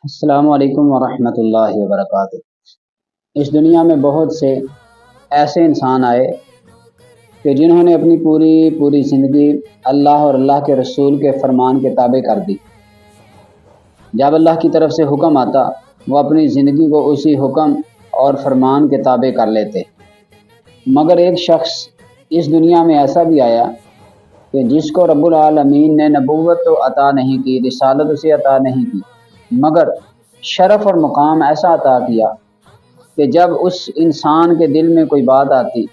السلام علیکم ورحمۃ اللہ وبرکاتہ۔ اس دنیا میں بہت سے ایسے انسان آئے کہ جنہوں نے اپنی پوری زندگی اللہ اور اللہ کے رسول کے فرمان کے تابع کر دی۔ جب اللہ کی طرف سے حکم آتا وہ اپنی زندگی کو اسی حکم اور فرمان کے تابع کر لیتے، مگر ایک شخص اس دنیا میں ایسا بھی آیا کہ جس کو رب العالمین نے نبوت تو عطا نہیں کی، رسالت اسے عطا نہیں کی، مگر شرف اور مقام ایسا عطا کیا کہ جب اس انسان کے دل میں کوئی بات آتی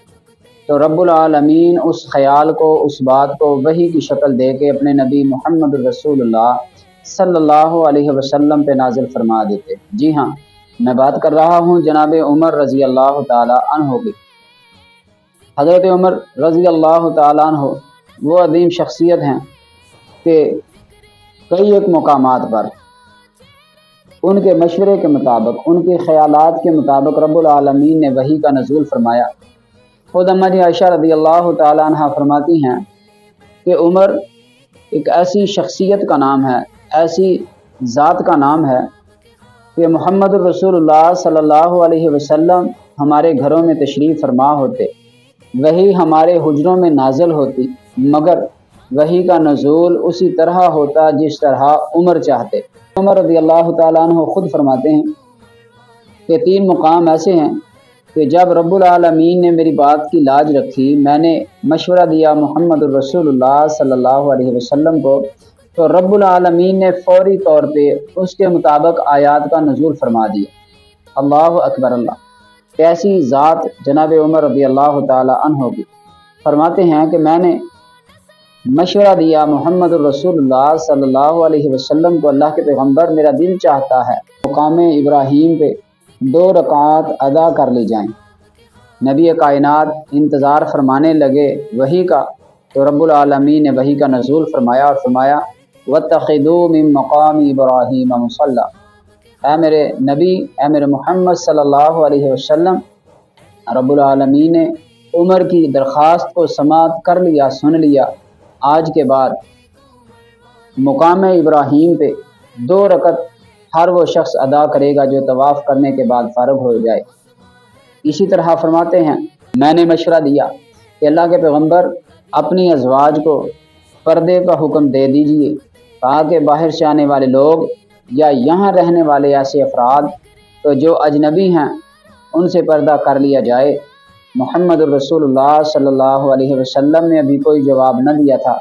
تو رب العالمین اس خیال کو، اس بات کو وحی کی شکل دے کے اپنے نبی محمد رسول اللہ صلی اللہ علیہ وسلم پہ نازل فرما دیتے۔ جی ہاں، میں بات کر رہا ہوں جناب عمر رضی اللہ تعالی عنہ کی۔ حضرت عمر رضی اللہ تعالی عنہ وہ عظیم شخصیت ہیں کہ کئی ایک مقامات پر ان کے مشورے کے مطابق، ان کے خیالات کے مطابق رب العالمین نے وحی کا نزول فرمایا۔ خود اماں عائشہ رضی اللہ تعالی عنہ فرماتی ہیں کہ عمر ایک ایسی شخصیت کا نام ہے، ایسی ذات کا نام ہے کہ محمد الرسول اللہ صلی اللہ علیہ وسلم ہمارے گھروں میں تشریف فرما ہوتے، وحی ہمارے حجروں میں نازل ہوتی، مگر وحی کا نزول اسی طرح ہوتا جس طرح عمر چاہتے۔ عمر رضی اللہ تعالیٰ عنہ خود فرماتے ہیں کہ 3 مقام ایسے ہیں کہ جب رب العالمین نے میری بات کی لاج رکھی، میں نے مشورہ دیا محمد الرسول اللہ صلی اللہ علیہ وسلم کو، تو رب العالمین نے فوری طور پہ اس کے مطابق آیات کا نزول فرما دیا۔ اللہ اکبر اللہ! کیسی ذات جناب عمر رضی اللہ تعالی عنہ کی۔ فرماتے ہیں کہ میں نے مشورہ دیا محمد الرسول اللہ صلی اللہ علیہ وسلم کو، اللہ کے پیغمبر میرا دل چاہتا ہے مقام ابراہیم پہ 2 رکعات ادا کر لی جائیں۔ نبی کائنات انتظار فرمانے لگے وحی کا، تو رب العالمین نے وحی کا نزول فرمایا اور فرمایا وَاتَّخِذُوا مِن مَّقَامِ إِبْرَاهِيمَ مُصَلًّى۔ اے میرے نبی، اے میرے محمد صلی اللہ علیہ وسلم، رب العالمین نے عمر کی درخواست کو سماعت کر لیا، سن لیا۔ آج کے بعد مقام ابراہیم پہ 2 رکعت ہر وہ شخص ادا کرے گا جو طواف کرنے کے بعد فارغ ہو جائے۔ اسی طرح فرماتے ہیں میں نے مشورہ دیا کہ اللہ کے پیغمبر اپنی ازواج کو پردے کا حکم دے دیجئے تاکہ باہر سے آنے والے لوگ یا یہاں رہنے والے ایسے افراد تو جو اجنبی ہیں ان سے پردہ کر لیا جائے۔ محمد الرسول اللہ صلی اللہ علیہ وسلم نے ابھی کوئی جواب نہ دیا تھا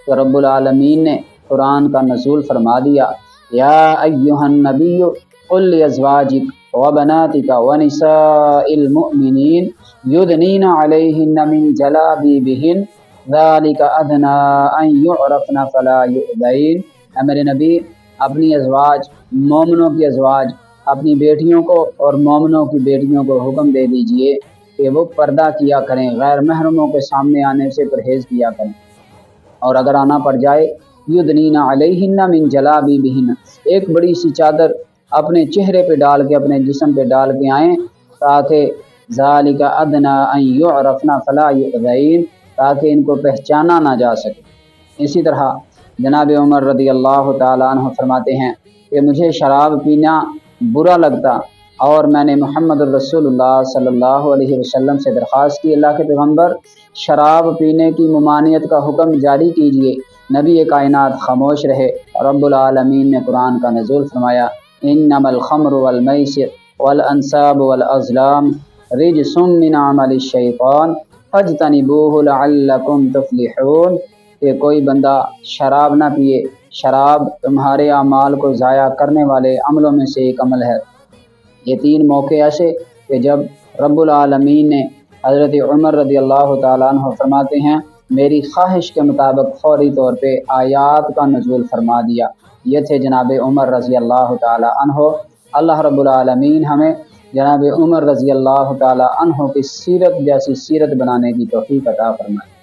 تو رب العالمین نے قرآن کا نزول فرما دیا یا ایھا النبی قل لازواجک وبناتک ونساء المؤمنین یدنین علیہن من جلابیبہن ذالک ادنی ان یعرفن فلا یؤذین۔ اے میرے نبی، اپنی ازواج، مومنوں کی ازواج، اپنی بیٹیوں کو اور مومنوں کی بیٹیوں کو حکم دے دیجئے کہ وہ پردہ کیا کریں، غیر محرموں کے سامنے آنے سے پرہیز کیا کریں، اور اگر آنا پڑ جائے یدنین علیہن من جلابیبہن، ایک بڑی سی چادر اپنے چہرے پہ ڈال کے، اپنے جسم پہ ڈال کے آئیں تاکہ ذالک ادنی ان یعرفن فلا یؤذین، تاکہ ان کو پہچانا نہ جا سکے۔ اسی طرح جناب عمر رضی اللہ تعالیٰ عنہ فرماتے ہیں کہ مجھے شراب پینا برا لگتا اور میں نے محمد الرسول اللہ صلی اللہ علیہ وسلم سے درخواست کی اللہ کے پیغمبر شراب پینے کی ممانعت کا حکم جاری کیجئے۔ نبی کائنات خاموش رہے اور رب العالمین نے قرآن کا نزول فرمایا انما الخمر والمیسر والانصاب والازلام رجس من عمل الشیطان فاجتنبوہ لعلکم تفلحون، کہ کوئی بندہ شراب نہ پیے، شراب تمہارے اعمال کو ضائع کرنے والے عملوں میں سے ایک عمل ہے۔ یہ 3 موقع ایسے کہ جب رب العالمین نے حضرت عمر رضی اللہ تعالیٰ عنہ فرماتے ہیں میری خواہش کے مطابق فوری طور پہ آیات کا نزول فرما دیا۔ یہ تھے جناب عمر رضی اللہ تعالیٰ عنہ۔ اللہ رب العالمین ہمیں جناب عمر رضی اللہ تعالیٰ عنہ کی سیرت جیسی سیرت بنانے کی توفیق عطا فرمائے۔